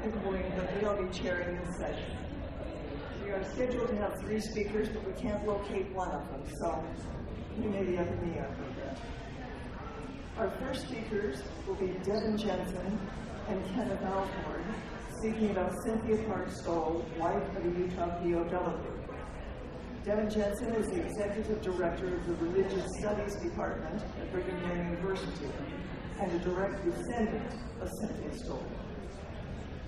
and Colleen Whitley. I'll be chairing this session. We are scheduled to have 3 speakers, but we can't locate one of them, so we may be up in the air. Our first speakers will be Devan Jensen and Kenneth Alford, speaking about Cynthia Stowell, wife of a Utah POW. Devan Jensen is the Executive Director of the Religious Studies Department at Brigham Young University and a direct descendant of Cynthia Stowell.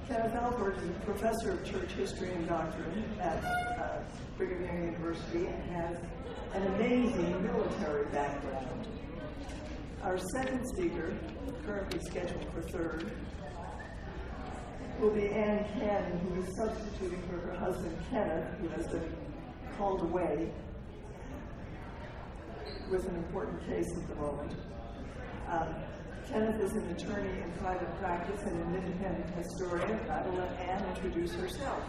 Kenneth Alford is a professor of church history and doctrine at Brigham Young University and has an amazing military background. Our second speaker, currently scheduled for 3rd, will be Ann Cannon, who is substituting for her husband Kenneth, who has been called away with an important case at the moment. Kenneth is an attorney in private practice and an independent historian. I will let Ann introduce herself.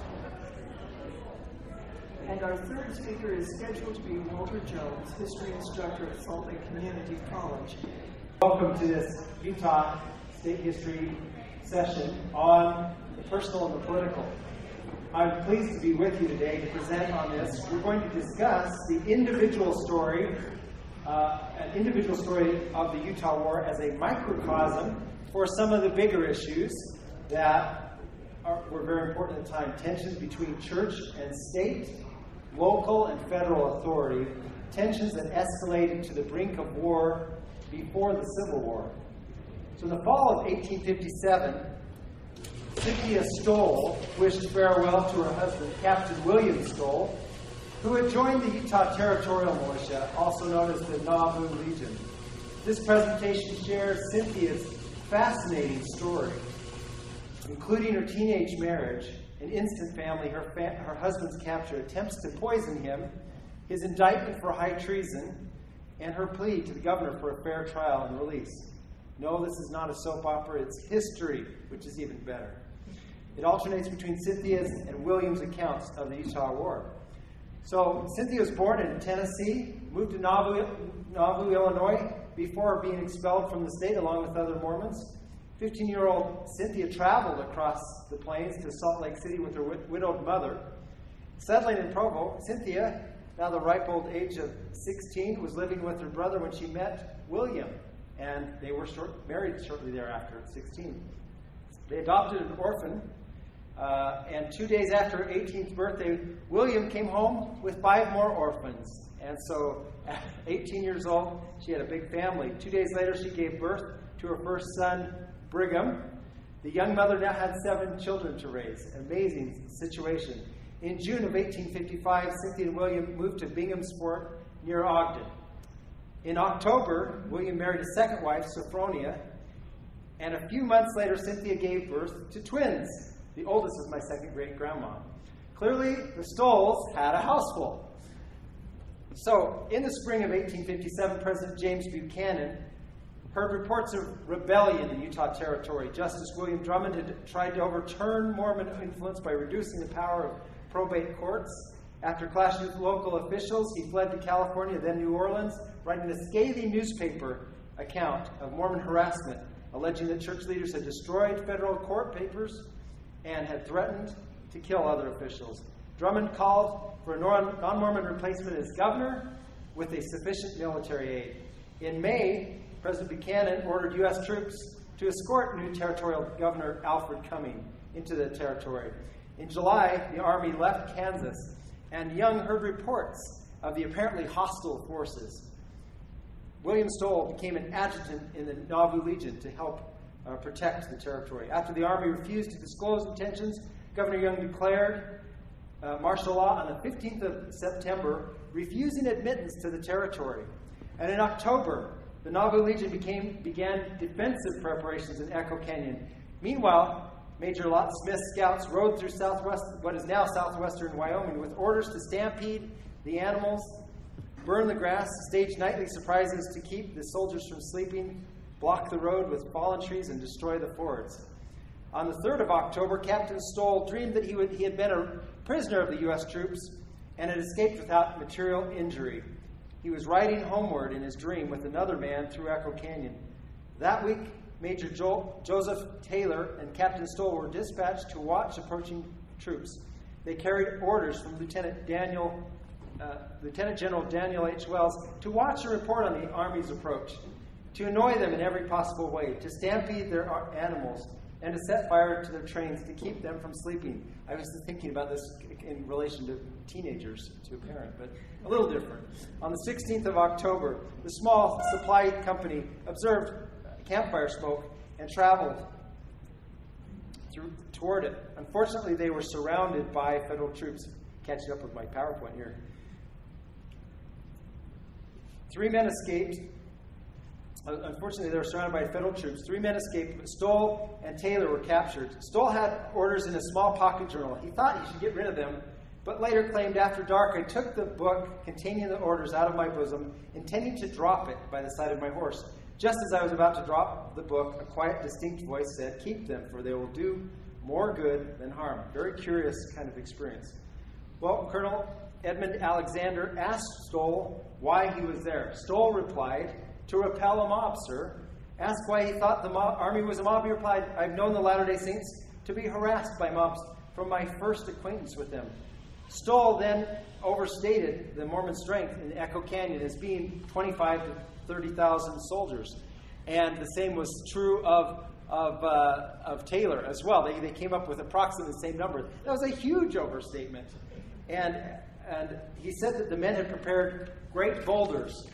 And our third speaker is scheduled to be Walter Jones, history instructor at Salt Lake Community College. Welcome to this Utah State History session on the personal and the political. I'm pleased to be with you today to present on this. We're going to discuss the individual story, an individual story of the Utah War as a microcosm for some of the bigger issues that were very important at the time. Tensions between church and state, local and federal authority, tensions that escalated to the brink of war before the Civil War. So in the fall of 1857, Cynthia Stowell wished farewell to her husband, Captain William Stowell, who had joined the Utah Territorial Militia, also known as the Nauvoo Legion. This presentation shares Cynthia's fascinating story, including her teenage marriage, an instant family, her husband's capture, attempts to poison him, his indictment for high treason, and her plea to the governor for a fair trial and release. No, this is not a soap opera, it's history, which is even better. It alternates between Cynthia's and William's accounts of the Utah War. So, Cynthia was born in Tennessee, moved to Nauvoo, Illinois, before being expelled from the state along with other Mormons. 15-year-old Cynthia traveled across the plains to Salt Lake City with her widowed mother. Settling in Provo, Cynthia, now the ripe old age of 16, was living with her brother when she met William, and they were married shortly thereafter at 16. They adopted an orphan, and 2 days after her 18th birthday, William came home with 5 more orphans. And so, at 18 years old, she had a big family. 2 days later, she gave birth to her first son, Brigham. The young mother now had 7 children to raise. An amazing situation. In June of 1855, Cynthia and William moved to Binghamsport near Ogden. In October, William married a second wife, Sophronia, and a few months later, Cynthia gave birth to twins. The oldest was my second great-grandma. Clearly, the Stowells had a houseful. So, in the spring of 1857, President James Buchanan heard reports of rebellion in Utah Territory. Justice William Drummond had tried to overturn Mormon influence by reducing the power of probate courts. After clashing with local officials, he fled to California, then New Orleans, writing a scathing newspaper account of Mormon harassment, alleging that church leaders had destroyed federal court papers and had threatened to kill other officials. Drummond called for a non-Mormon replacement as governor with a sufficient military aid. In May, President Buchanan ordered U.S. troops to escort new territorial governor Alford coming into the territory. In July, the Army left Kansas, and Young heard reports of the apparently hostile forces. William Stowell became an adjutant in the Nauvoo Legion to help protect the territory. After the Army refused to disclose intentions, Governor Young declared martial law on the 15th of September, refusing admittance to the territory. And in October, the Nauvoo Legion began defensive preparations in Echo Canyon. Meanwhile, Major Lot Smith's scouts rode through what is now southwestern Wyoming with orders to stampede the animals, burn the grass, stage nightly surprises to keep the soldiers from sleeping, block the road with fallen trees, and destroy the fords. On the 3rd of October, Captain Stowell dreamed that he had been a prisoner of the U.S. troops and had escaped without material injury. He was riding homeward in his dream with another man through Echo Canyon. That week, Major Joseph Taylor and Captain Stowell were dispatched to watch approaching troops. They carried orders from Lieutenant General Daniel H. Wells to watch and report on the Army's approach, to annoy them in every possible way, to stampede their animals, and to set fire to their trains to keep them from sleeping. I was thinking about this in relation to teenagers, to a parent, but a little different. On the 16th of October, the small supply company observed campfire smoke and traveled toward it. Unfortunately, they were surrounded by federal troops. Catching up with my PowerPoint here. 3 men escaped. Unfortunately, they were surrounded by federal troops. 3 men escaped, but Stowell and Taylor were captured. Stowell had orders in a small pocket journal. He thought he should get rid of them, but later claimed, after dark, I took the book containing the orders out of my bosom, intending to drop it by the side of my horse. Just as I was about to drop the book, a quiet, distinct voice said, "Keep them, for they will do more good than harm." Very curious kind of experience. Well, Colonel Edmund Alexander asked Stowell why he was there. Stowell replied, "To repel a mob, sir." Asked why he thought the Army was a mob, he replied, "I've known the Latter-day Saints to be harassed by mobs from my first acquaintance with them." Stowell then overstated the Mormon strength in Echo Canyon as being 25 to 30,000 soldiers. And the same was true of Taylor as well. They came up with approximately the same number. That was a huge overstatement. And he said that the men had prepared great boulders,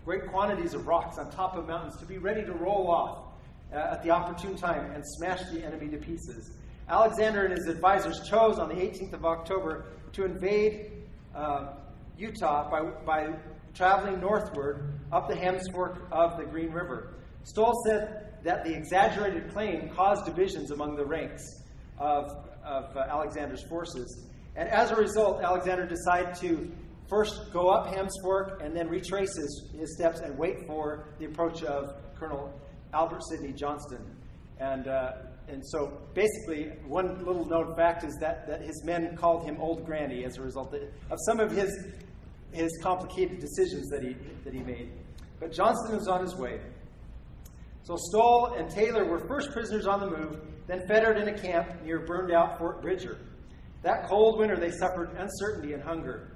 great quantities of rocks on top of mountains to be ready to roll off at the opportune time and smash the enemy to pieces. Alexander and his advisors chose on the 18th of October to invade Utah by traveling northward up the Hems Fork of the Green River. Stowell said that the exaggerated claim caused divisions among the ranks of Alexander's forces. And as a result, Alexander decided to first go up Hems Fork and then retrace his steps and wait for the approach of Colonel Albert Sidney Johnston. And so basically, one little known fact is that his men called him Old Granny as a result of some of his complicated decisions that he made. But Johnston was on his way. So Stowell and Taylor were first prisoners on the move, then fettered in a camp near burned-out Fort Bridger. That cold winter, they suffered uncertainty and hunger.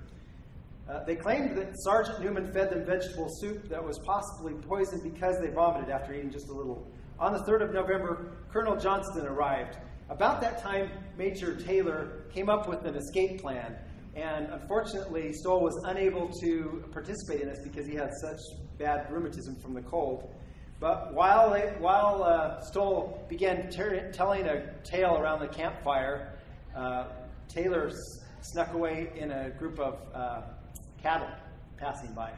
They claimed that Sergeant Newman fed them vegetable soup that was possibly poisoned because they vomited after eating just a little. On the 3rd of November, Colonel Johnston arrived. About that time, Major Taylor came up with an escape plan. And unfortunately, Stowell was unable to participate in this because he had such bad rheumatism from the cold. But while Stowell began telling a tale around the campfire, Taylor snuck away in a group of cattle passing by.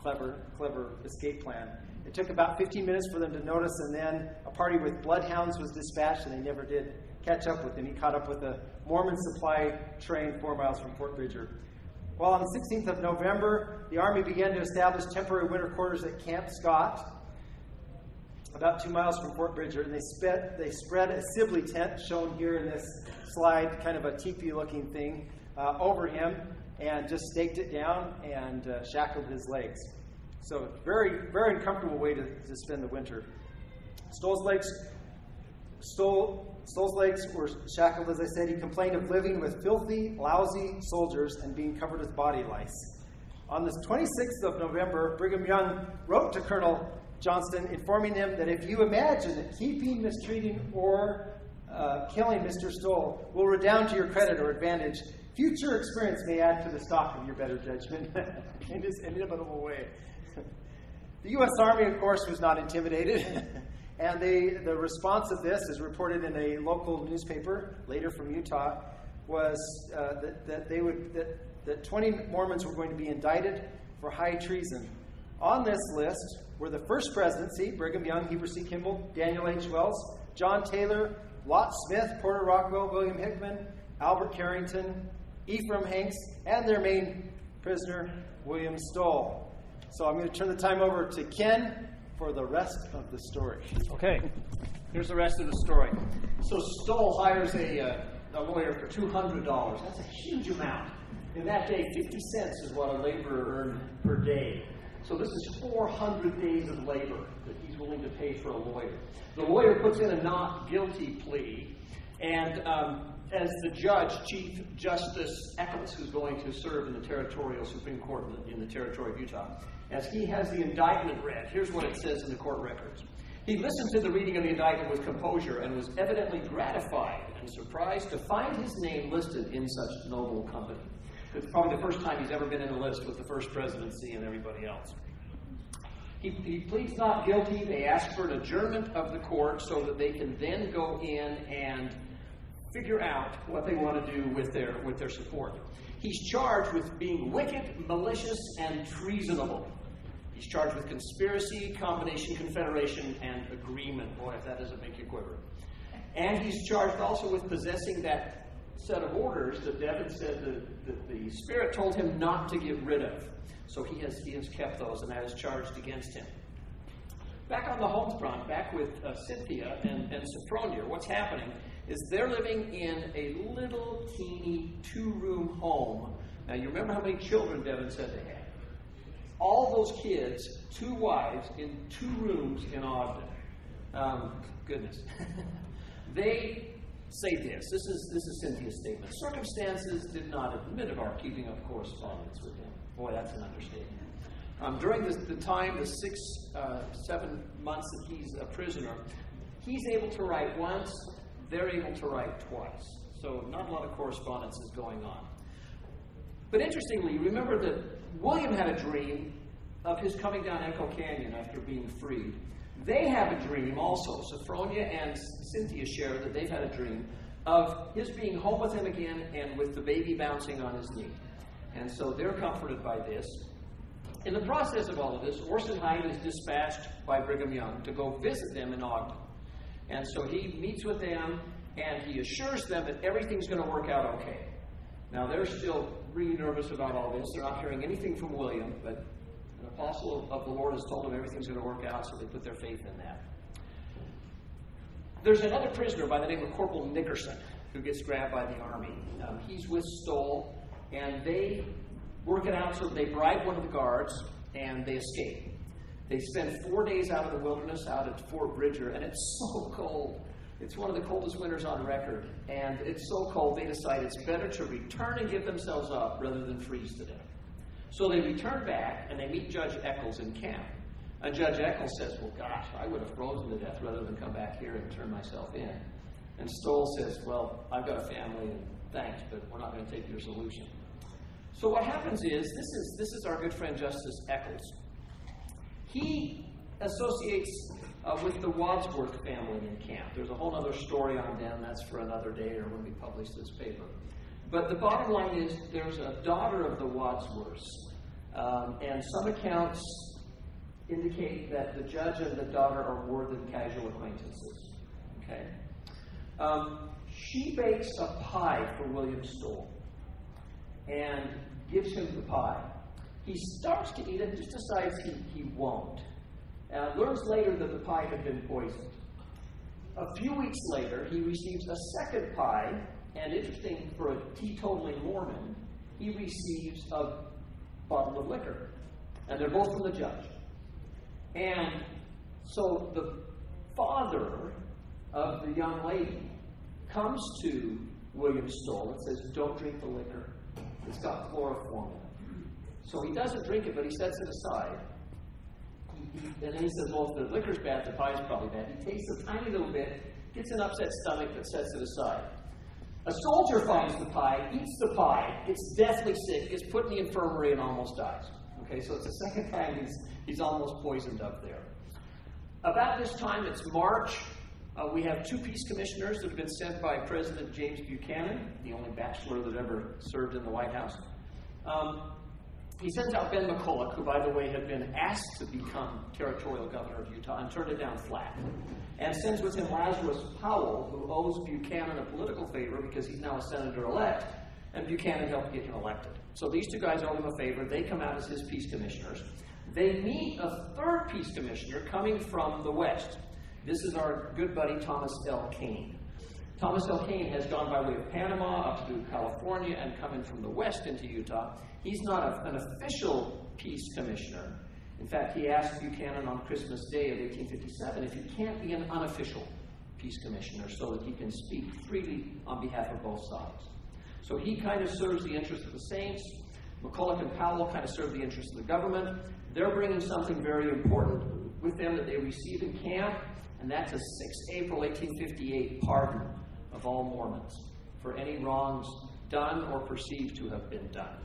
Clever escape plan. It took about 15 minutes for them to notice, and then a party with bloodhounds was dispatched, and they never did catch up with him. He caught up with a Mormon supply train 4 miles from Fort Bridger. Well, on the 16th of November, the Army began to establish temporary winter quarters at Camp Scott, about 2 miles from Fort Bridger, and they spread a Sibley tent, shown here in this slide, kind of a teepee-looking thing, over him, and just staked it down and shackled his legs. So very, very uncomfortable way to spend the winter. Stowell's legs were shackled, as I said. He complained of living with filthy, lousy soldiers and being covered with body lice. On the 26th of November, Brigham Young wrote to Colonel Johnston, informing him that if you imagine that keeping, mistreating, or killing Mr. Stowell will redound to your credit or advantage, future experience may add to the stock of your better judgment in this inimitable way. The U.S. Army, of course, was not intimidated, and the response of this, as reported in a local newspaper later from Utah, was that 20 Mormons were going to be indicted for high treason. On this list were the First Presidency, Brigham Young, Heber C. Kimball, Daniel H. Wells, John Taylor, Lot Smith, Porter Rockwell, William Hickman, Albert Carrington, Ephraim Hanks, and their main prisoner, William Stowell. So I'm going to turn the time over to Ken for the rest of the story. Okay, here's the rest of the story. So Stowell hires a lawyer for $200. That's a huge amount. In that day, 50 cents is what a laborer earned per day. So this is 400 days of labor that he's willing to pay for a lawyer. The lawyer puts in a not guilty plea, and as the judge, Chief Justice Eccles, who's going to serve in the Territorial Supreme Court in the Territory of Utah, as he has the indictment read, here's what it says in the court records. He listened to the reading of the indictment with composure and was evidently gratified and surprised to find his name listed in such noble company. It's probably the first time he's ever been in a list with the First Presidency and everybody else. He pleads not guilty. They ask for an adjournment of the court so that they can then go in and figure out what they want to do with their support. He's charged with being wicked, malicious, and treasonable. He's charged with conspiracy, combination, confederation, and agreement. Boy, if that doesn't make you quiver. And he's charged also with possessing that set of orders that Devan said that the Spirit told him not to get rid of. So he has kept those, and that is charged against him. Back on the home front, back with Cynthia and Sophronia, what's happening is they're living in a little teeny 2-room home. Now, you remember how many children Devan said they had? All those kids, 2 wives, in 2 rooms in Ogden. Goodness. They say this. This is Cynthia's statement. Circumstances did not admit of our keeping up correspondence with him. Boy, that's an understatement. During the time, the 6-7 months that he's a prisoner, he's able to write once, they're able to write twice. So not a lot of correspondence is going on. But interestingly, remember that William had a dream of his coming down Echo Canyon after being freed. They have a dream also. Sophronia and Cynthia share that they've had a dream of his being home with him again and with the baby bouncing on his knee. And so they're comforted by this. In the process of all of this, Orson Hyde is dispatched by Brigham Young to go visit them in Ogden. And so he meets with them, and he assures them that everything's going to work out okay. Now, they're still really nervous about all this. They're not hearing anything from William, but an apostle of the Lord has told them everything's going to work out, so they put their faith in that. There's another prisoner by the name of Corporal Nickerson who gets grabbed by the army. He's with Stowell, and they work it out so they bribe one of the guards, and they escape. They spend 4 days out of the wilderness, out at Fort Bridger, and it's so cold. It's one of the coldest winters on record, and it's so cold they decide it's better to return and give themselves up rather than freeze to death. So they return back, and they meet Judge Eccles in camp. And Judge Eccles says, well, gosh, I would have frozen to death rather than come back here and turn myself in. And Stowell says, well, I've got a family, and thanks, but we're not going to take your solution. So what happens is, this is our good friend Justice Eccles. He associates with the Wadsworth family in camp. There's a whole other story on them. That's for another day or when we publish this paper. But the bottom line is there's a daughter of the Wadsworths. And some accounts indicate that the judge and the daughter are more than casual acquaintances. Okay? She bakes a pie for William Stowell and gives him the pie. He starts to eat it, just decides he won't. Learns later that the pie had been poisoned. A few weeks later, he receives a second pie, and interesting for a teetotaling Mormon, he receives a bottle of liquor. And they're both from the judge. And so the father of the young lady comes to William Stowell and says, don't drink the liquor. It's got chloroform in it. So he doesn't drink it, but he sets it aside. And then he says, well, if the liquor's bad, the pie's probably bad. He tastes a tiny little bit, gets an upset stomach, but sets it aside. A soldier finds the pie, eats the pie, gets deathly sick, gets put in the infirmary, and almost dies. Okay, so it's the second time he's almost poisoned up there. About this time, it's March. We have 2 peace commissioners that have been sent by President James Buchanan, the only bachelor that ever served in the White House. He sends out Ben McCulloch, who, by the way, had been asked to become territorial governor of Utah and turned it down flat. And sends with him Lazarus Powell, who owes Buchanan a political favor because he's now a senator-elect, and Buchanan helped get him elected. So these 2 guys owe him a favor. They come out as his peace commissioners. They meet a 3rd peace commissioner coming from the west. This is our good buddy Thomas L. Kane. Thomas L. Kane has gone by way of Panama up to California and come in from the west into Utah. He's not an official peace commissioner. In fact, he asked Buchanan on Christmas Day of 1857 if he can't be an unofficial peace commissioner so that he can speak freely on behalf of both sides. So he kind of serves the interests of the saints. McCulloch and Powell kind of serve the interests of the government. They're bringing something very important with them that they receive in camp, and that's a 6 April 1858 pardon of all Mormons for any wrongs done or perceived to have been done.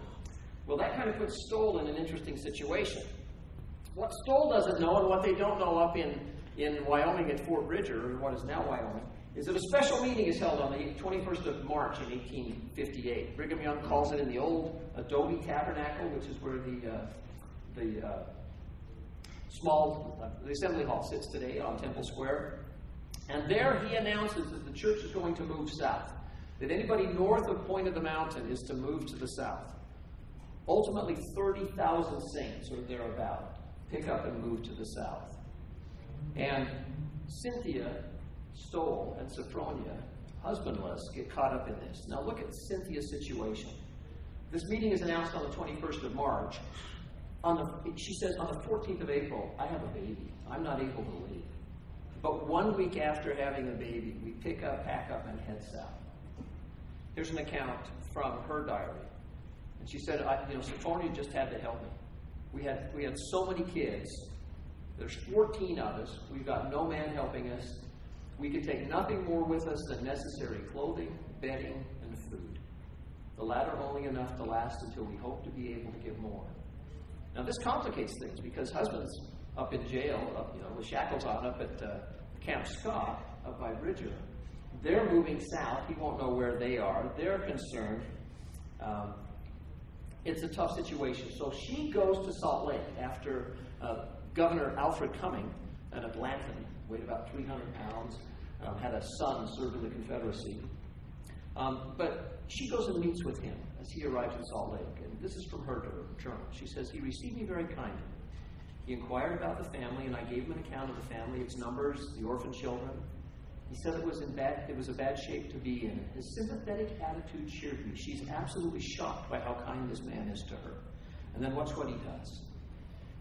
Well, that kind of puts Stowell in an interesting situation. What Stowell doesn't know, and what they don't know up in Wyoming at Fort Bridger, or what is now Wyoming, is that a special meeting is held on the 21st of March in 1858. Brigham Young calls it in the old adobe tabernacle, which is where the assembly hall sits today on Temple Square. And there he announces that the church is going to move south, that anybody north of Point of the Mountain is to move to the south. Ultimately, 30,000 saints or thereabout pick up and move to the south. And Cynthia, Stowell, and Sophronia, husbandless, get caught up in this. Now look at Cynthia's situation. This meeting is announced on the 21st of March. She says, on the 14th of April, I have a baby. I'm not able to leave. But 1 week after having a baby, we pick up, pack up, and head south. Here's an account from her diary. And she said, Sophronia just had to help me. We had so many kids. There's 14 of us. We've got no man helping us. We could take nothing more with us than necessary clothing, bedding, and food. The latter only enough to last until we hope to be able to give more. Now this complicates things because husbands up in jail, with shackles on up at Camp Scott up by Bridger, they're moving south. He won't know where they are. They're concerned. It's a tough situation. So she goes to Salt Lake after Governor Alford Cumming, an Atlantan, weighed about 300 pounds, had a son serve in the Confederacy. But she goes and meets with him as he arrives in Salt Lake. And this is from her journal. She says, he received me very kindly. He inquired about the family, and I gave him an account of the family, its numbers, the orphan children. He said it was a bad shape to be in. His sympathetic attitude cheered me. She's absolutely shocked by how kind this man is to her. And then watch what he does.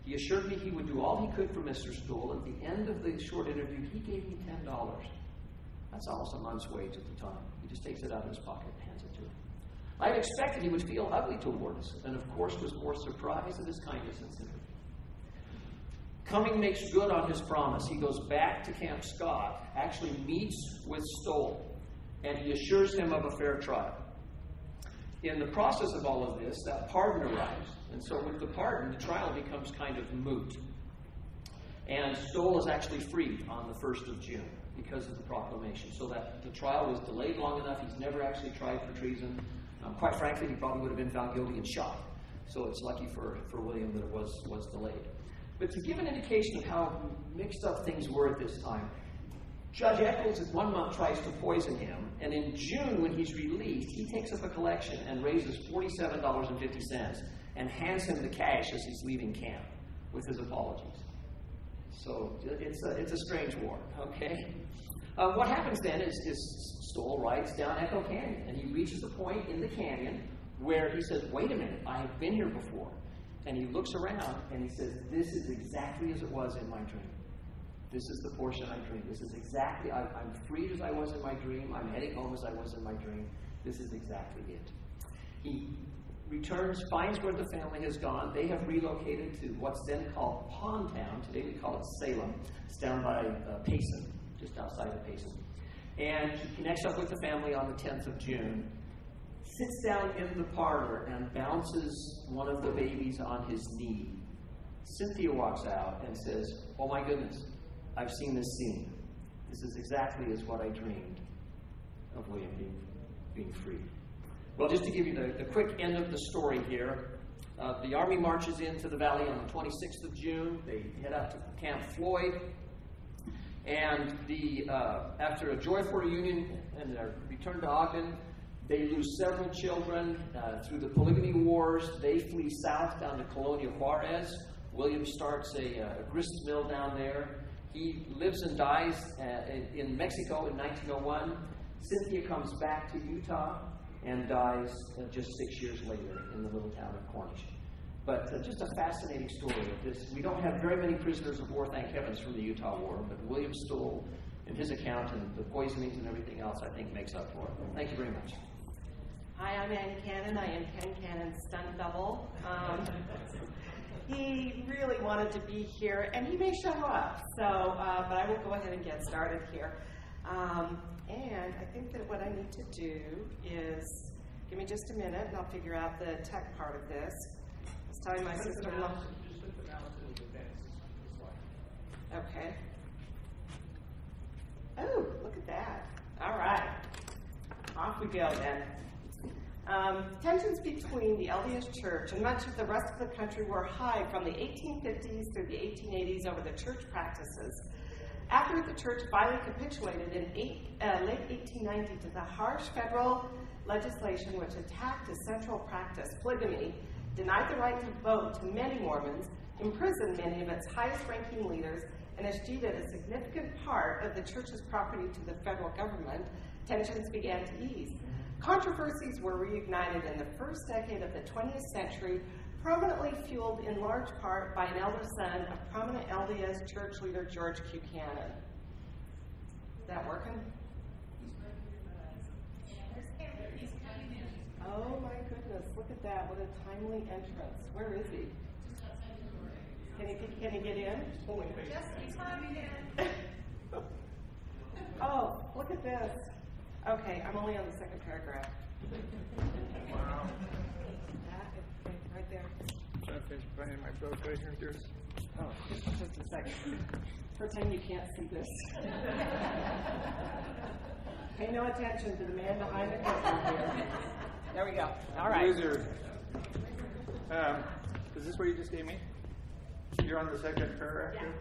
He assured me he would do all he could for Mr. Stowell. At the end of the short interview, he gave me $10. That's almost a month's wage at the time. He just takes it out of his pocket and hands it to him. I had expected he would feel ugly toward us, and of course was more surprised at his kindness and sympathy. Cumming makes good on his promise. He goes back to Camp Scott, actually meets with Stowell, and he assures him of a fair trial. In the process of all of this, that pardon arrives. And so with the pardon, the trial becomes kind of moot. And Stowell is actually freed on the 1st of June because of the proclamation. So that the trial was delayed long enough. He's never actually tried for treason. Quite frankly, he probably would have been found guilty and shot. So it's lucky for William that it was delayed. But to give an indication of how mixed up things were at this time, Judge Eccles at 1 month tries to poison him, and in June, when he's released, he takes up a collection and raises $47.50 and hands him the cash as he's leaving camp with his apologies. So it's a strange war, okay? What happens then is Stowell rides down Echo Canyon, and he reaches a point in the canyon where he says, wait a minute, I have been here before. And he looks around and he says, this is exactly as it was in my dream. This is the portion I dreamed. This is exactly, I'm freed as I was in my dream. I'm heading home as I was in my dream. This is exactly it. He returns, finds where the family has gone. They have relocated to what's then called Pond Town. Today we call it Salem. It's down by Payson, just outside of Payson. And he connects up with the family on the 10th of June, sits down in the parlor and bounces one of the babies on his knee. Cynthia walks out and says, oh my goodness, I've seen this scene. This is exactly as what I dreamed of William being freed. Well, just to give you the quick end of the story here, the Army marches into the valley on the 26th of June. They head out to Camp Floyd. And after a joyful reunion and their return to Ogden, they lose several children through the polygamy wars. They flee south down to Colonia Juarez. William starts a grist mill down there. He lives and dies in Mexico in 1901. Cynthia comes back to Utah and dies just 6 years later in the little town of Cornish. But just a fascinating story of this. We don't have very many prisoners of war, thank heavens, from the Utah War, but William Stowell and his account and the poisonings and everything else, I think, makes up for it. Thank you very much. Hi, I'm Ann Cannon. I am Ken Cannon's stunt double. He really wanted to be here, and he may show up. So, but I will go ahead and get started here. And I think that what I need to do is give me just a minute, and I'll figure out the tech part of this. I was telling my sister-in-law. Okay. Oh, look at that. All right. Off we go then. Tensions between the LDS Church and much of the rest of the country were high from the 1850s through the 1880s over the church practices. After the church finally capitulated in late 1890 to the harsh federal legislation which attacked a central practice, polygamy, denied the right to vote to many Mormons, imprisoned many of its highest-ranking leaders, and eschewed a significant part of the church's property to the federal government, tensions began to ease. Controversies were reignited in the first decade of the 20th century, prominently fueled in large part by an elder son of prominent LDS church leader George Q. Cannon. Is that working? Oh my goodness, look at that. What a timely entrance. Where is he? Can he get in? Just climbing in. Oh, look at this. Okay, I'm only on the second paragraph. Wow. Right there. Something's playing my book right here. There's... Oh, just a second. Pretend you can't see this. Pay no attention to the man behind the curtain here. There we go. All right. Wizard. Is this what you just gave me? You're on the second paragraph here?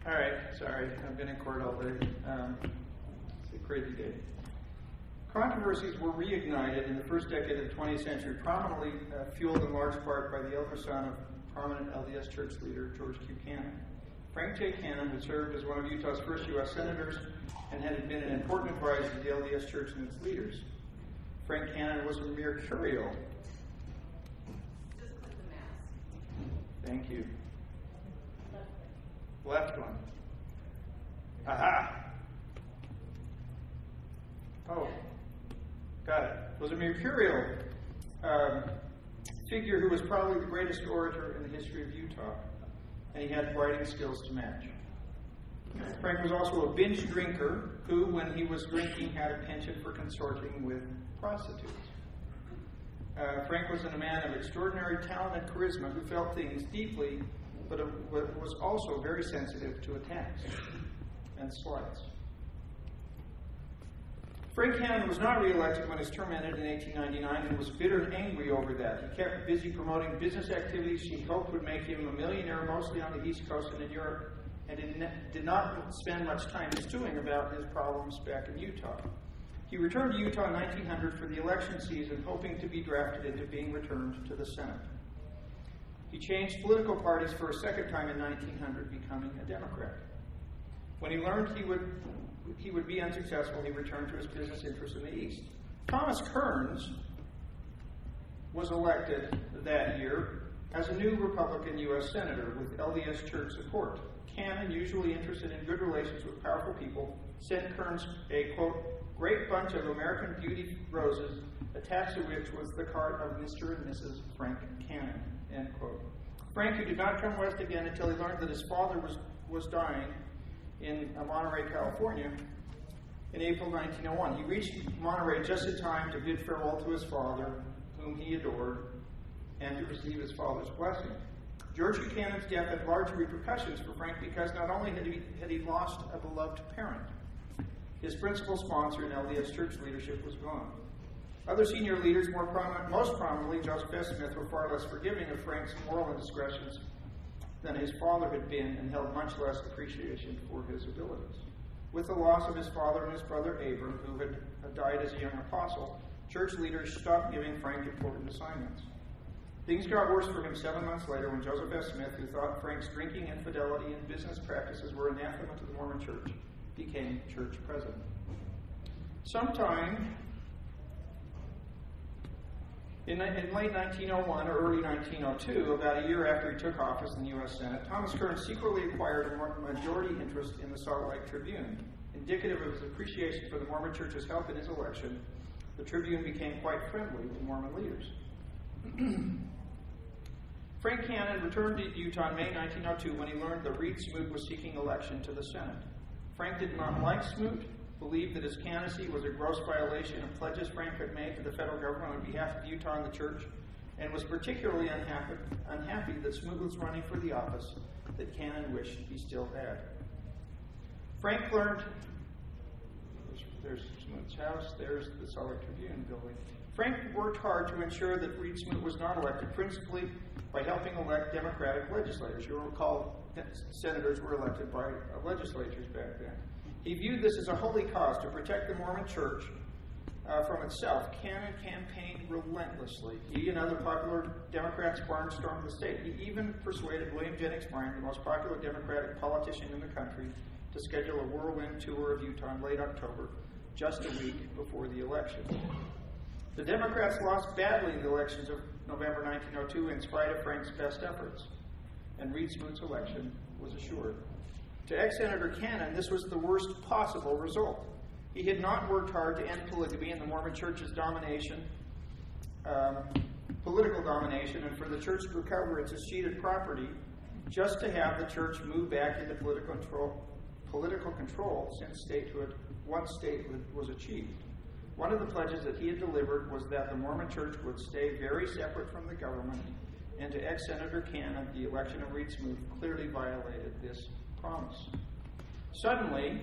All right. Sorry. I've been in court all day. It's a crazy day. Controversies were reignited in the first decade of the 20th century, prominently fueled in large part by the elder son of prominent LDS church leader George Q. Cannon. Frank J. Cannon had served as one of Utah's first U.S. senators and had been an important advisor to the LDS church and its leaders. Frank Cannon was a mercurial. Just click the mouse. Thank you. Left one. Aha! Oh, got it. Was a mercurial figure who was probably the greatest orator in the history of Utah, and he had writing skills to match. Frank was also a binge drinker who, when he was drinking, had a penchant for consorting with prostitutes. Frank was a man of extraordinary talent and charisma who felt things deeply, but was also very sensitive to attacks and slights. Frank Cannon was not reelected when his term ended in 1899 and was bitter and angry over that. He kept busy promoting business activities he hoped would make him a millionaire, mostly on the East Coast and in Europe, and did not spend much time stewing about his problems back in Utah. He returned to Utah in 1900 for the election season, hoping to be drafted into being returned to the Senate. He changed political parties for a second time in 1900, becoming a Democrat. When he learned he would be unsuccessful, he returned to his business interests in the East. Thomas Kearns was elected that year as a new Republican U.S. Senator with LDS church support. Cannon, usually interested in good relations with powerful people, sent Kearns a, quote, great bunch of American beauty roses, attached to which was the card of Mr. and Mrs. Frank Cannon, end quote. Frank, who did not come west again until he learned that his father was dying in Monterey, California, in April 1901. He reached Monterey just in time to bid farewell to his father, whom he adored, and to receive his father's blessing. George Buchanan's death had large repercussions for Frank because not only had he lost a beloved parent, his principal sponsor in LDS church leadership was gone. Other senior leaders, most prominently Joseph S. Smith, were far less forgiving of Frank's moral indiscretions than his father had been and held much less appreciation for his abilities. With the loss of his father and his brother Abram, who had died as a young apostle, church leaders stopped giving Frank important assignments. Things got worse for him 7 months later when Joseph S. Smith, who thought Frank's drinking infidelity and business practices were anathema to the Mormon church, became church president. Sometime In late 1901 or early 1902, about a year after he took office in the U.S. Senate, Thomas Kearns secretly acquired a majority interest in the Salt Lake Tribune. Indicative of his appreciation for the Mormon Church's help in his election, the Tribune became quite friendly with Mormon leaders. Frank Cannon returned to Utah in May 1902 when he learned that Reed Smoot was seeking election to the Senate. Frank did not like Smoot, believed that his candidacy was a gross violation of pledges Frank had made to the federal government on behalf of Utah and the church, and was particularly unhappy that Smoot was running for the office that Cannon wished he still had. Frank learned, there's Smoot's house, there's the Salt Lake Tribune building. Frank worked hard to ensure that Reed Smoot was not elected, principally by helping elect Democratic legislators. You'll recall that senators were elected by legislatures back then. He viewed this as a holy cause to protect the Mormon Church from itself. Cannon campaigned relentlessly. He and other popular Democrats barnstormed the state. He even persuaded William Jennings Bryan, the most popular Democratic politician in the country, to schedule a whirlwind tour of Utah in late October, just a week before the election. The Democrats lost badly in the elections of November 1902 in spite of Frank's best efforts, and Reed Smoot's election was assured. To ex-Senator Cannon, this was the worst possible result. He had not worked hard to end polygamy and the Mormon Church's domination, political domination, and for the church to recover its escheated property, just to have the church move back into political control since statehood, once statehood was achieved. One of the pledges that he had delivered was that the Mormon Church would stay very separate from the government, and to ex-Senator Cannon, the election of Reed Smoot clearly violated this promise. Suddenly,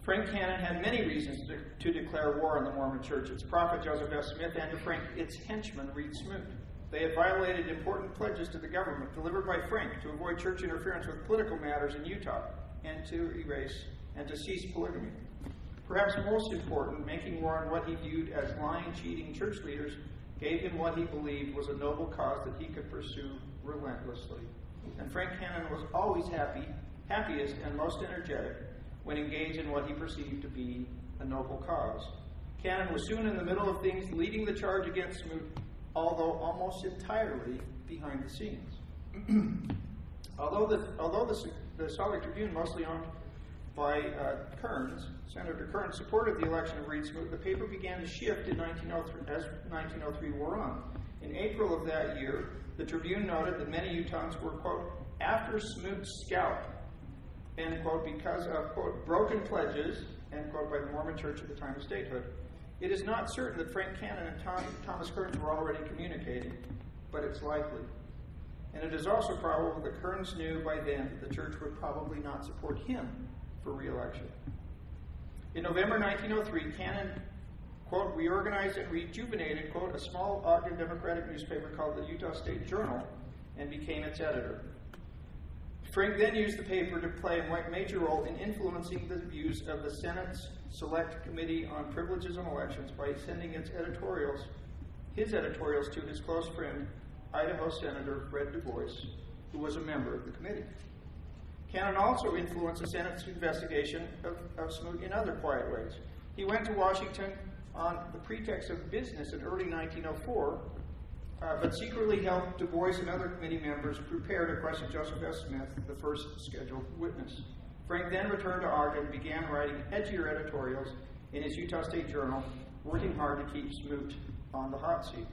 Frank Cannon had many reasons to declare war on the Mormon Church, its prophet Joseph F. Smith, and to Frank, its henchman Reed Smoot. They had violated important pledges to the government delivered by Frank to avoid church interference with political matters in Utah and to erase and to cease polygamy. Perhaps most important, making war on what he viewed as lying, cheating church leaders gave him what he believed was a noble cause that he could pursue relentlessly. And Frank Cannon was always happiest and most energetic when engaged in what he perceived to be a noble cause. Cannon was soon in the middle of things, leading the charge against Smoot, although almost entirely behind the scenes. Although the Salt Lake Tribune, mostly owned by Kearns, Senator Kearns, supported the election of Reed Smoot, the paper began to shift in 1903 as 1903 wore on. In April of that year, the Tribune noted that many Utahns were, quote, after Smoot's scalp, end quote, because of, quote, broken pledges, end quote, by the Mormon Church at the time of statehood. It is not certain that Frank Cannon and Thomas Kearns were already communicating, but it's likely. And it is also probable that Kearns knew by then that the church would probably not support him for re-election. In November 1903, Cannon, quote, reorganized and rejuvenated, quote, a small Ogden Democratic newspaper called the Utah State Journal and became its editor. Frank then used the paper to play a major role in influencing the views of the Senate's Select Committee on Privileges and Elections by sending his editorials to his close friend, Idaho Senator Fred Du Bois, who was a member of the committee. Cannon also influenced the Senate's investigation of Smoot in other quiet ways. He went to Washington on the pretext of business in early 1904, but secretly helped Du Bois and other committee members prepare to question Joseph F. Smith, the first scheduled witness. Frank then returned to Ogden and began writing edgier editorials in his Utah State Journal, working hard to keep Smoot on the hot seat.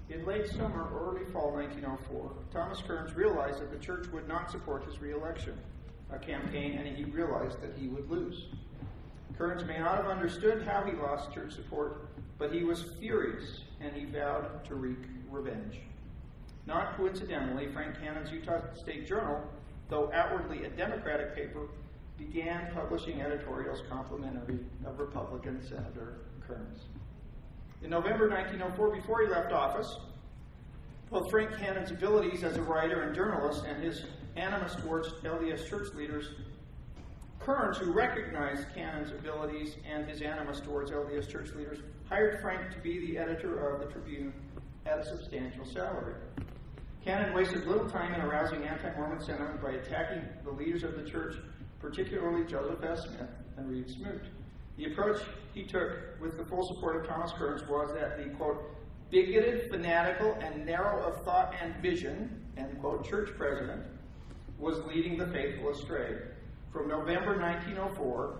In late summer or early fall 1904, Thomas Kearns realized that the church would not support his re-election campaign, and he realized that he would lose. Kearns may not have understood how he lost church support, but he was furious, and he vowed to wreak revenge. Not coincidentally, Frank Cannon's Utah State Journal, though outwardly a Democratic paper, began publishing editorials complimentary of Republican Senator Kearns. In November 1904, before he left office, both Frank Cannon's abilities as a writer and journalist and his animus towards LDS church leaders, Kearns, who recognized Cannon's abilities and his animus towards LDS church leaders, hired Frank to be the editor of the Tribune at a substantial salary. Cannon wasted little time in arousing anti-Mormon sentiment by attacking the leaders of the church, particularly Joseph F. Smith and Reed Smoot. The approach he took with the full support of Thomas Kearns was that the, quote, bigoted, fanatical, and narrow of thought and vision, end quote, church president was leading the faithful astray. From November 1904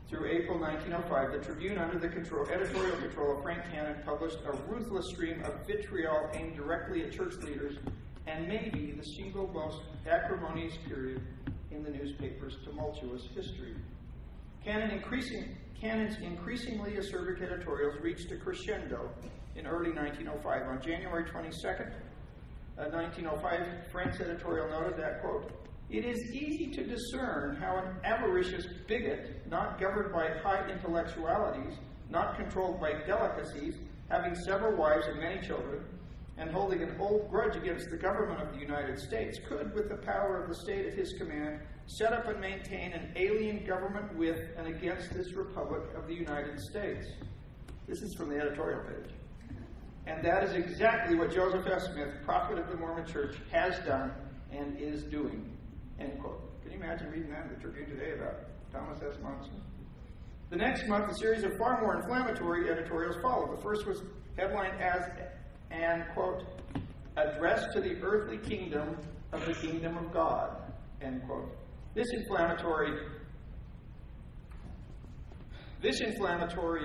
through April 1905, the Tribune, under the editorial control of Frank Cannon, published a ruthless stream of vitriol aimed directly at church leaders, and maybe the single most acrimonious period in the newspaper's tumultuous history. Cannon's increasingly acerbic editorials reached a crescendo in early 1905. On January 22nd, 1905, Frank's editorial noted that, quote, it is easy to discern how an avaricious bigot, not governed by high intellectualities, not controlled by delicacies, having several wives and many children, and holding an old grudge against the government of the United States, could, with the power of the state at his command, set up and maintain an alien government with and against this Republic of the United States. This is from the editorial page. And that is exactly what Joseph F. Smith, prophet of the Mormon Church, has done and is doing. End quote. Can you imagine reading that in the Tribune today about Thomas S. Monson? The next month, a series of far more inflammatory editorials followed. The first was headlined as an, quote, address to the earthly kingdom of the kingdom of God, end quote. This inflammatory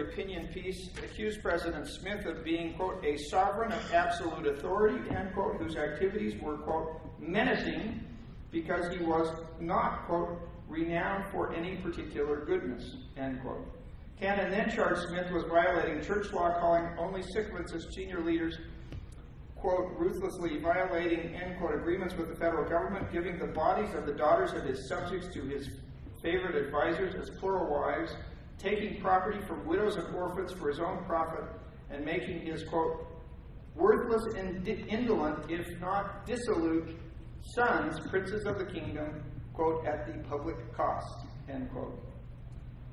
opinion piece accused President Smith of being, quote, a sovereign of absolute authority, end quote, whose activities were, quote, menacing because he was not, quote, renowned for any particular goodness, end quote. Cannon then charged Smith with violating church law, calling only sycophants as senior leaders, quote, ruthlessly violating, end quote, agreements with the federal government, giving the bodies of the daughters of his subjects to his favorite advisors as plural wives, taking property from widows and orphans for his own profit, and making his, quote, worthless and indolent, if not dissolute, sons princes of the kingdom, quote, at the public cost, end quote.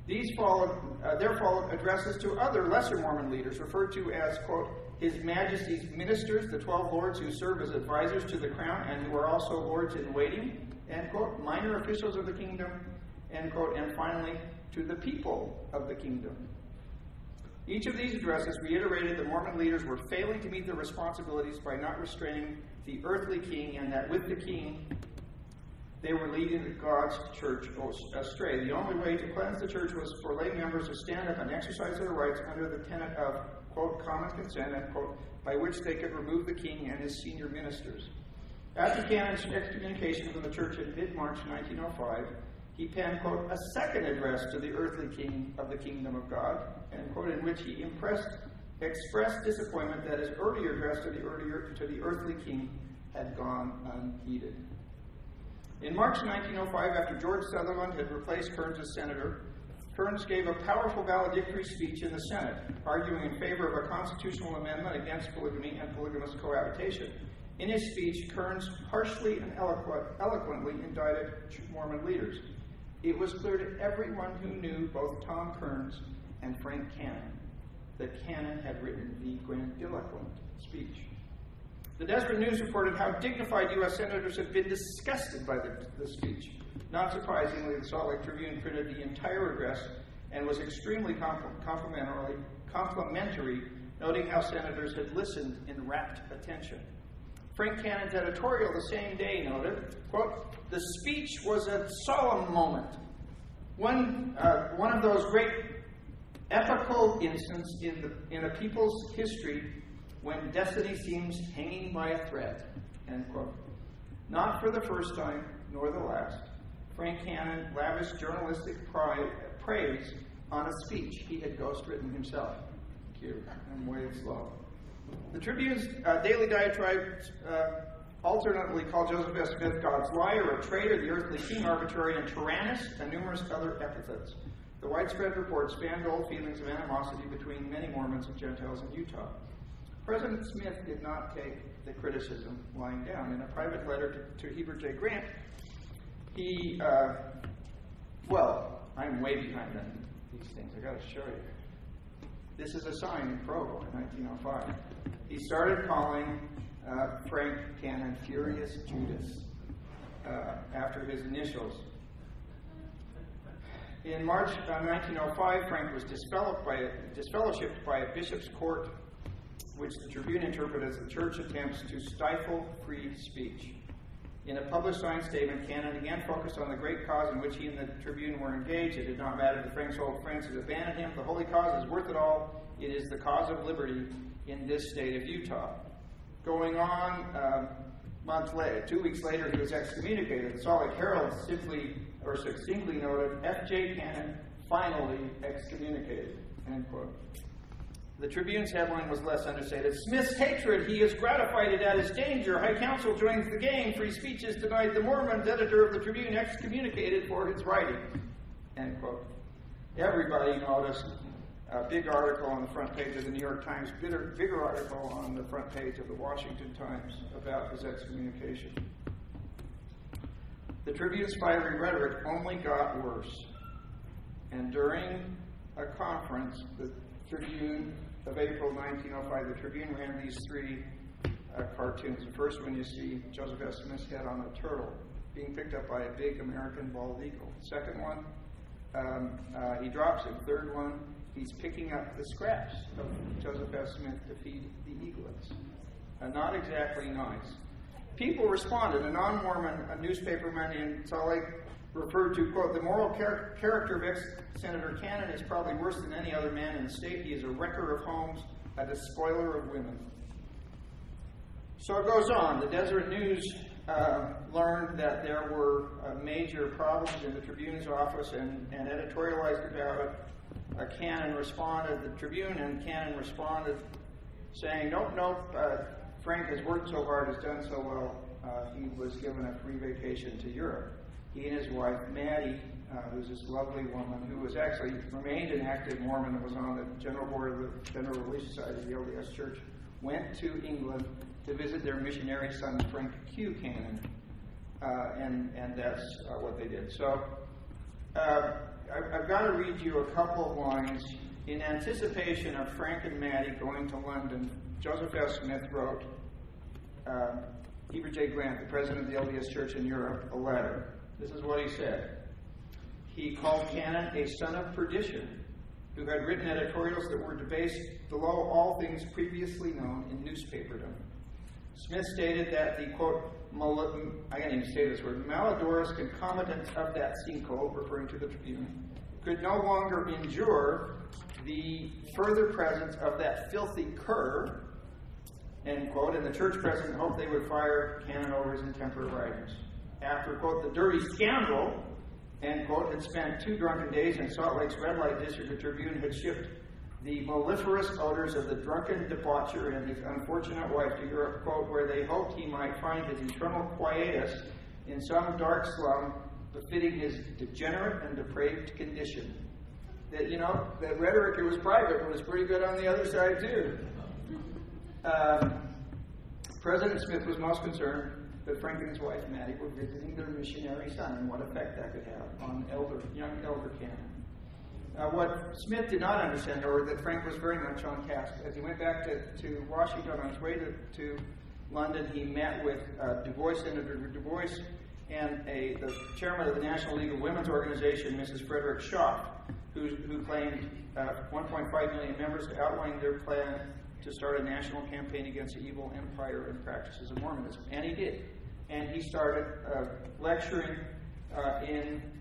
There followed addresses to other lesser Mormon leaders, referred to as, quote, His Majesty's ministers, the 12 lords who serve as advisors to the crown and who are also lords in waiting, end quote, minor officials of the kingdom, end quote, and finally, to the people of the kingdom. Each of these addresses reiterated the Mormon leaders were failing to meet their responsibilities by not restraining the earthly king, and that with the king, they were leading God's church astray. The only way to cleanse the church was for lay members to stand up and exercise their rights under the tenet of, quote, common consent, end quote, by which they could remove the king and his senior ministers. After Cannon's excommunication from the church in mid-March 1905, he penned, quote, a second address to the earthly king of the kingdom of God, end quote, in which he expressed disappointment that his earlier address to the earthly king had gone unheeded. In March 1905, after George Sutherland had replaced Kearns as senator, Kearns gave a powerful valedictory speech in the Senate, arguing in favor of a constitutional amendment against polygamy and polygamous cohabitation. In his speech, Kearns harshly and eloquently indicted Mormon leaders. It was clear to everyone who knew both Tom Kearns and Frank Cannon that Cannon had written the grandiloquent speech. The Deseret News reported how dignified U.S. senators had been disgusted by the speech. Not surprisingly, the Salt Lake Tribune printed the entire address and was extremely complimentary, noting how senators had listened in rapt attention. Frank Cannon's editorial the same day noted, quote, the speech was a solemn moment, one of those great epical instances in a people's history when destiny seems hanging by a thread, end quote. Not for the first time, nor the last, Frank Cannon lavished journalistic praise on a speech he had ghostwritten himself. Cute. I'm way slow. The Tribune's daily diatribes alternately called Joseph S. Smith God's liar, a traitor, the earthly king, arbitrary, and tyrannous, and numerous other epithets. The widespread report spanned old feelings of animosity between many Mormons and Gentiles in Utah. President Smith did not take the criticism lying down. In a private letter to Heber J. Grant, he, I'm way behind on these things. I got to show you. This is a sign in Provo in 1905. He started calling Frank Cannon Furious Judas after his initials. In March 1905, Frank was disfellowshipped by a bishop's court, which the Tribune interpreted as the church attempts to stifle free speech. In a published signed statement, Cannon again focused on the great cause in which he and the Tribune were engaged. It did not matter that Frank's old friends had abandoned him. The holy cause is worth it all. It is the cause of liberty in this state of Utah. Going on, 2 weeks later, he was excommunicated. The Salt Lake Herald succinctly noted, F.J. Cannon finally excommunicated, end quote. The Tribune's headline was less understated. Smith's hatred, he is gratified at his danger. High Council joins the gang. Free speech is denied. The Mormons, editor of the Tribune, excommunicated for his writing, end quote. Everybody noticed a big article on the front page of the New York Times, bigger article on the front page of the Washington Times about his excommunication. The Tribune's fiery rhetoric only got worse. And during a conference, the Tribune of April 1905, the Tribune ran these three cartoons. The first one you see Joseph S. Smith's head on a turtle being picked up by a big American bald eagle. Second one, he drops it. Third one, he's picking up the scraps of Joseph S. Smith to feed the eaglets. Not exactly nice. People responded. A non-Mormon newspaperman in Salt Lake referred to, quote, the moral character of ex-Senator Cannon is probably worse than any other man in the state. He is a wrecker of homes, a despoiler of women. So it goes on. The Deseret News learned that there were major problems in the Tribune's office and editorialized about it. Cannon responded, the Tribune and Cannon responded saying, nope, Frank has worked so hard, has done so well, he was given a free vacation to Europe. He and his wife, Maddie, who's this lovely woman, who was actually remained an active Mormon and was on the General Board of the General Relief Society of the LDS Church, went to England to visit their missionary son, Frank Q. Cannon, and that's what they did. So I've got to read you a couple of lines. In anticipation of Frank and Maddie going to London, Joseph S. Smith wrote Heber J. Grant, the president of the LDS Church in Europe, a letter. This is what he said. He called Cannon a son of perdition, who had written editorials that were debased below all things previously known in newspaperdom. Smith stated that the, quote, I can't even say this word, malodorous concomitants of that sinkhole, referring to the Tribune, could no longer endure the further presence of that filthy cur, end quote, and the church president hoped they would fire Cannon over his intemperate writings. After, quote, the dirty scoundrel, end quote, had spent 2 drunken days in Salt Lake's red light district, the Tribune had shipped the mellifluous odors of the drunken debaucher and his unfortunate wife to Europe, quote, where they hoped he might find his eternal quietus in some dark slum befitting his degenerate and depraved condition. That, that rhetoric, it was private, but was pretty good on the other side, too. President Smith was most concerned that Frank and his wife, Maddie, were visiting their missionary son and what effect that could have on young elder Cannon. What Smith did not understand, however, that Frank was very much on task. As he went back to Washington on his way to London, he met with Senator Du Bois, and the chairman of the National League of Women's Organization, Mrs. Frederick Schaff, who claimed 1.5 million members, to outline their plan to start a national campaign against the evil empire and practices of Mormonism. And he did. And he started lecturing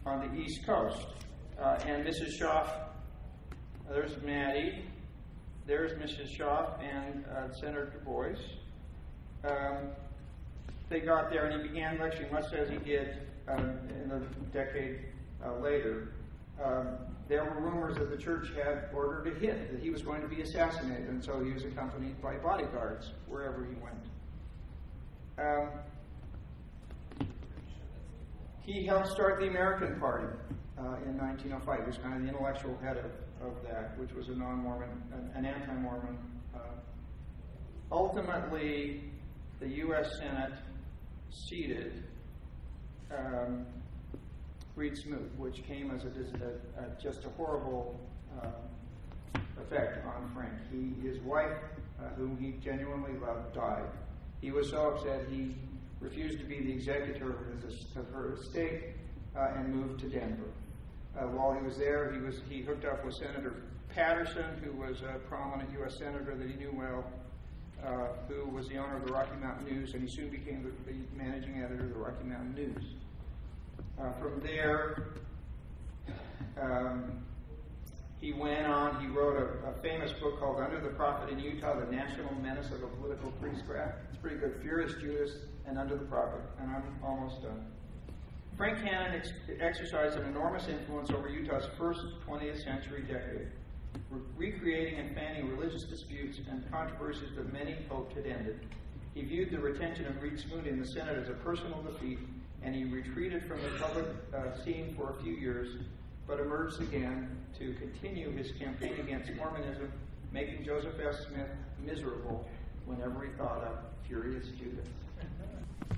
on the East Coast. And Mrs. Schaff, there's Maddie, there's Mrs. Schaff and Senator Du Bois. They got there and he began lecturing, much as he did in the decade later. There were rumors that the church had ordered a hit, that he was going to be assassinated, and so he was accompanied by bodyguards wherever he went. He helped start the American Party in 1905. He was kind of the intellectual head of that, which was a non-Mormon, an anti-Mormon. Ultimately, the U.S. Senate seated Reed Smoot, which came as just a horrible effect on Frank. His wife, whom he genuinely loved, died. He was so upset he refused to be the executor of her estate and moved to Denver. While he was there, he hooked up with Senator Patterson, who was a prominent U.S. senator that he knew well, who was the owner of the Rocky Mountain News, and he soon became the managing editor of the Rocky Mountain News. From there, he went on, he wrote a famous book called Under the Prophet in Utah, The National Menace of a Political Priestcraft. It's pretty good. Furious Judas and Under the Prophet. And I'm almost done. Frank Cannon exercised an enormous influence over Utah's first 20th century decade, recreating and fanning religious disputes and controversies that many hoped had ended. He viewed the retention of Reed Smoot in the Senate as a personal defeat, and he retreated from the public scene for a few years, but emerged again to continue his campaign against Mormonism, making Joseph S. Smith miserable whenever he thought of Furious Judas. Can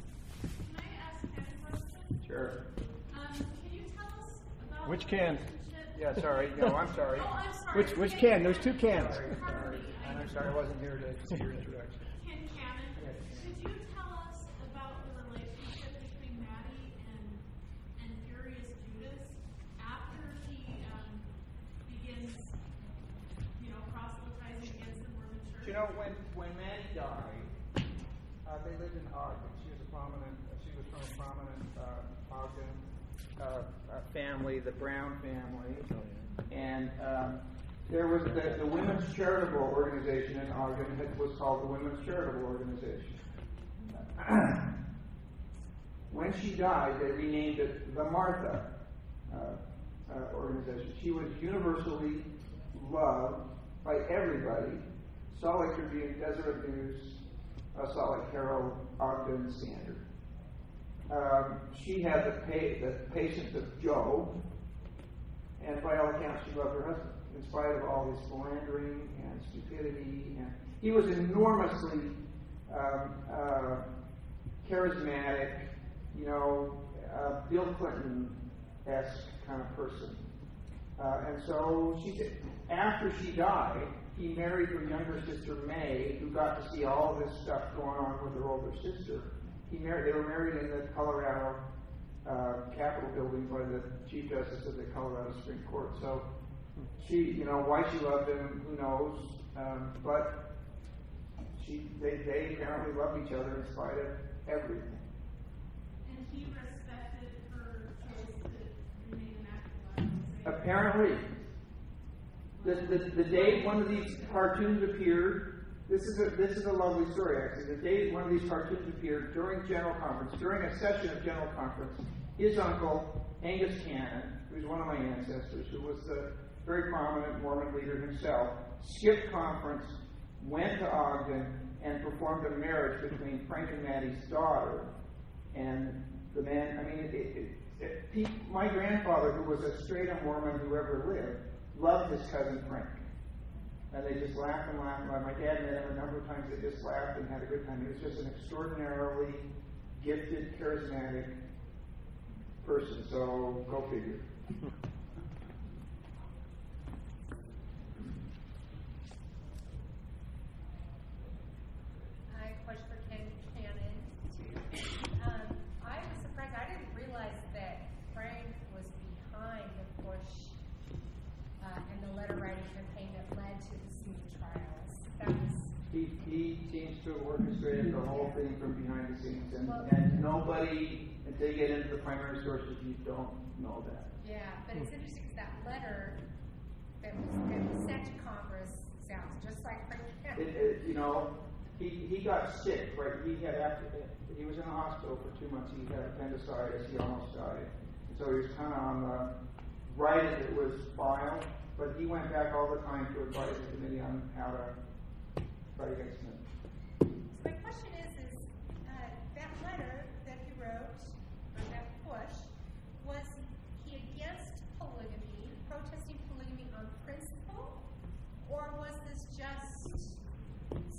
I ask Ken a question? Sure. Can you tell us about Which the Ken? relationship- Yeah, sorry. No, I'm sorry. Oh, I'm sorry. Which Ken? There's two Kens. Sorry. I'm sorry, I wasn't here to see your introduction. Ken Cannon. Could you tell us about the relationship between Maddie and Furious Judas after he begins, proselytizing against the Mormon Church? You know, when Maddie died, they lived in Ogden. She was from a prominent Ogden family, the Brown family, and there was the Women's Charitable Organization in Ogden. It was called the Women's Charitable Organization. When she died, they renamed it the Martha Organization. She was universally loved by everybody. Salt Lake Tribune, Deseret News, Salt Lake Herald, Ogden Standard. She had the patience of Job, and by all accounts, she loved her husband, in spite of all his philandering and stupidity. And he was enormously charismatic, Bill Clinton-esque kind of person. And so after she died, he married her younger sister May, who got to see all this stuff going on with her older sister. They were married in the Colorado Capitol building by the Chief Justice of the Colorado Supreme Court. So why she loved him, who knows? But they apparently loved each other in spite of everything. And he respected her choice to remain an active life. Apparently, the day one of these cartoons appeared, this is a lovely story actually. The day one of these cartoons appeared during General Conference, during a session of General Conference, his uncle Angus Cannon, who's one of my ancestors, who was the very prominent Mormon leader himself, skipped conference, went to Ogden, and performed a marriage between Frank and Maddie's daughter. And the man, my grandfather, who was a straight-up Mormon who ever lived, loved his cousin Frank. And they just laughed and laughed. My dad met him a number of times. They just laughed and had a good time. He was just an extraordinarily gifted, charismatic person. So go figure. I question for Ken Cannon too. I was surprised. I didn't realize that Frank was behind the push and the letter writing campaign that led to the Smoot trials. That was. He seems to have orchestrated the whole thing from behind the scenes, and nobody, until you get into the primary sources, you don't know that. Yeah, but it's interesting because that letter that was sent to Congress sounds just like Frank Cannon. He got sick, right? He was in the hospital for 2 months. He had appendicitis. He almost died. And so he was kind of on the right as it was filed, but he went back all the time to advise the committee on how to fight against him. So my question is that letter that he wrote, or that push, was he against polygamy, protesting polygamy on principle, or was this just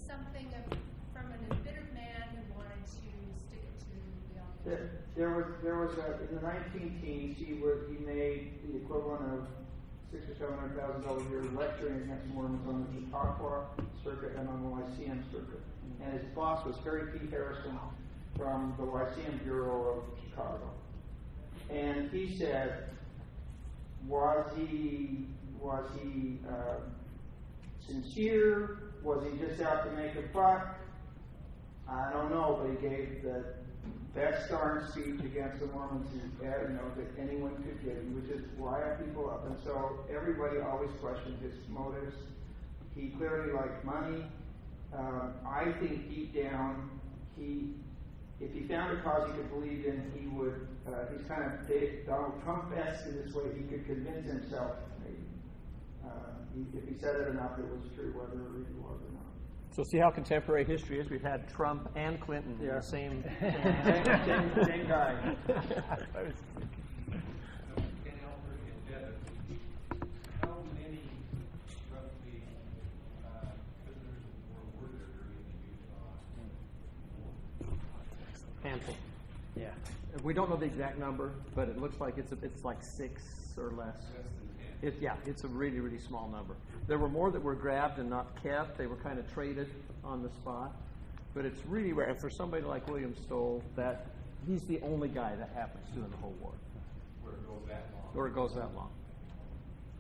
something from an embittered man who wanted to stick it to the office? There was in the 19-teens, he made the equivalent of $600,000 or $700,000 a year lecturing against Mormons on the Chautauqua circuit and on the Lyceum circuit. And his boss was Harry P. Harrison from the Lyceum Bureau of Chicago. And he said, Was he sincere? Was he just out to make a buck? I don't know, but he gave the best darn speech against the Mormons that anyone could give. He would just rile people up, and so everybody always questioned his motives. He clearly liked money. I think deep down, if he found a cause he could believe in, he would. He's kind of Donald Trump-esque in this way. He could convince himself. If he said it enough, it was true, whether it really was or not. So see how contemporary history is? We've had Trump and Clinton in the same Same guy. Handful. Yeah. We don't know the exact number, but it looks like it's like 6 or less. It's a really, really small number. There were more that were grabbed and not kept. They were kind of traded on the spot. But it's really rare. And for somebody like William Stowell, he's the only guy that happens to in the whole war. Where it goes that long. Where it goes that long.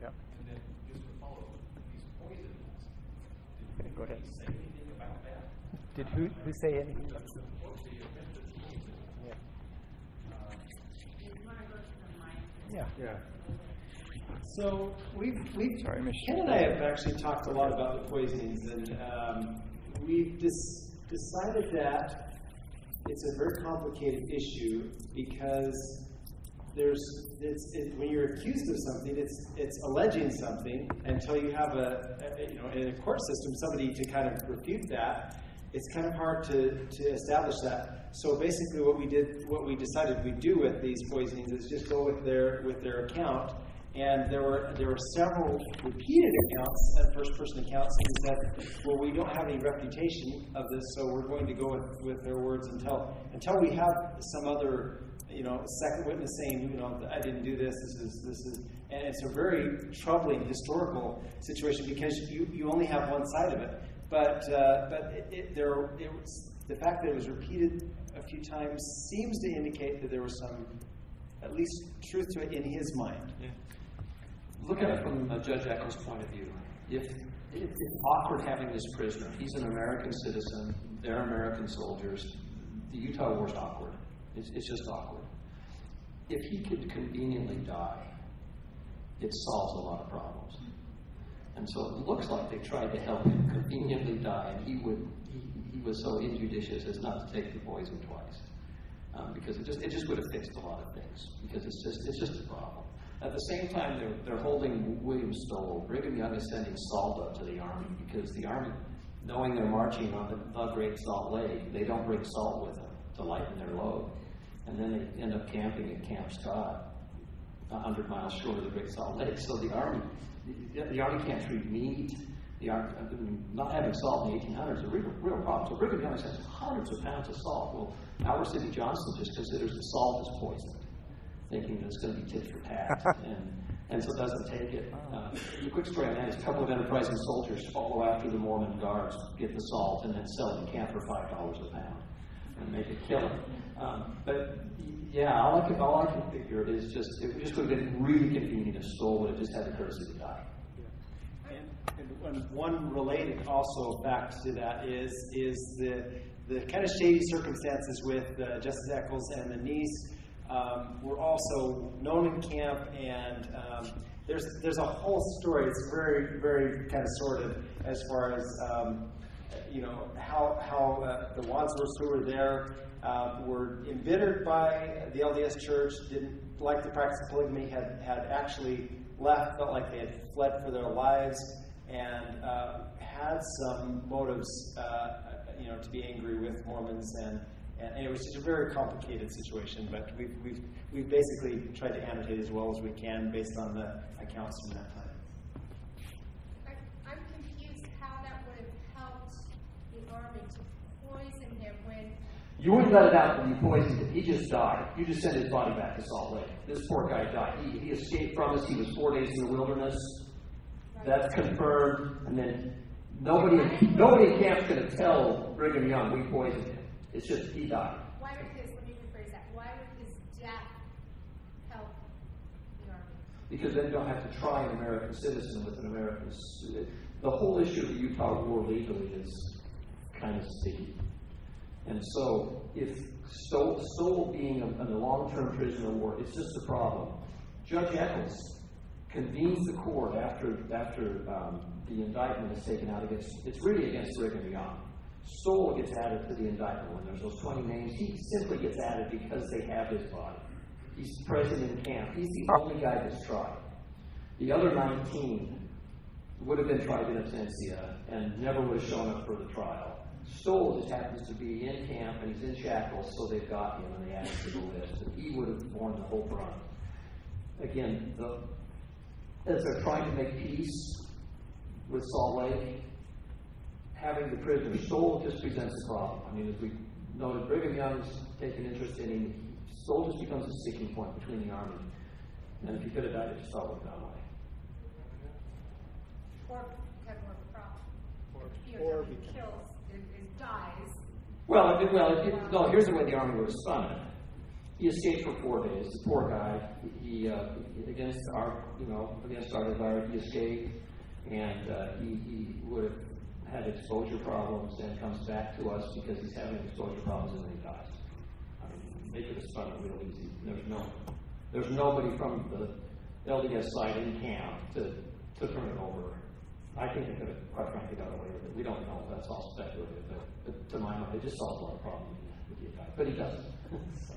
Yep. And then just to follow these poisons. Go ahead. Did he say anything about that? Did who say anything? Yeah. So Ken and I have actually talked a lot about the poisonings, and we've decided that it's a very complicated issue because when you're accused of something, it's alleging something until you have in a court system somebody to kind of refute that. It's kind of hard to establish that. So basically, what we decided we'd do with these poisonings is just go with their account. And there were several repeated accounts, first-person accounts, that said, well, we don't have any reputation of this, so we're going to go with their words until we have some other, second witness saying, I didn't do this. This is, and it's a very troubling historical situation because you only have one side of it. But the fact that it was repeated a few times seems to indicate that there was some, at least, truth to it in his mind. Yeah. Look at it from Judge Eccles' point of view. If awkward having this prisoner, he's an American citizen, they're American soldiers. The Utah War's awkward. It's just awkward. If he could conveniently die, it solves a lot of problems. And so it looks like they tried to help him conveniently die, and he was so injudicious as not to take the poison twice, because it just would have fixed a lot of things. Because it's just a problem. At the same time, they're holding William Stowell. Brigham Young is sending salt up to the Army because the Army, knowing they're marching on the Great Salt Lake, they don't bring salt with them to lighten their load, and then they end up camping at Camp Scott, 100 miles short of the Great Salt Lake. So the Army can't treat meat. Not having salt in the 1800s is a real problem. So Brigham Young sends hundreds of pounds of salt. Well, Howard City Johnson just considers the salt as poison, thinking that it's going to be tit for tat, and so doesn't take it. The quick story on that is a couple of enterprising soldiers follow after the Mormon guards, get the salt, and then sell it in camp for $5 a pound and make a killing. But yeah, all I can figure is it just would have been really convenient if Stowell would have just had the courtesy to die. And one related also fact to that is the kind of shady circumstances with Justice Eccles and the niece. Were also known in camp, and there's a whole story. It's very, very kind of sordid as far as how the Wadsworths who were there were embittered by the LDS Church, didn't like the practice of polygamy, had actually left, felt like they had fled for their lives, and had some motives, to be angry with Mormons and it was just a very complicated situation, but we've basically tried to annotate as well as we can based on the accounts from that time. I'm confused how that would have helped the Army to poison him when... You wouldn't let it out when you poisoned him. He just died. You just sent his body back to Salt Lake. This poor guy died. He escaped from us. He was 4 days in the wilderness. Right. That's confirmed. And then nobody in camp's going to tell Brigham Young we poisoned him. It's just he died. Why would let me rephrase that. Why would his death help the Army? because then you don't have to try an American citizen with an American. The whole issue of the Utah war legally is kind of sticky. And so, if Stowell being a long-term prisoner of war, it's just a problem. Judge Eccles convenes the court after the indictment is taken out against, it's really against Brigham Young. Stowell gets added to the indictment when there's those 20 names. He simply gets added because they have his body. He's present in camp. He's the only guy that's tried. The other 19 would have been tried in absentia and never would have shown up for the trial. Stowell just happens to be in camp and he's in shackles, so they've got him and they added to the list. And he would have borne the whole brunt. Again, as they're trying to make peace with Salt Lake, having the prisoner, Stowell just presents a problem. I mean, as we noted, Brigham Young's taken interest in him. Stowell just becomes a sticking point between the Army. And if he could have died, it just all would have gone away. Or have more of a problem. Or kills, it dies. Well, here's the way the Army would have spun it. He escaped for 4 days. The poor guy. He against our desire, he escaped, and he would have had exposure problems and comes back to us because he's having exposure problems and then he dies. I mean, they could have spun it real easy. There's nobody from the LDS side in camp to turn it over. I think they could have, quite frankly, got away with it. We don't know. That's all speculative. But to my mind, it just solves a lot of problems with the attack. But he doesn't. So.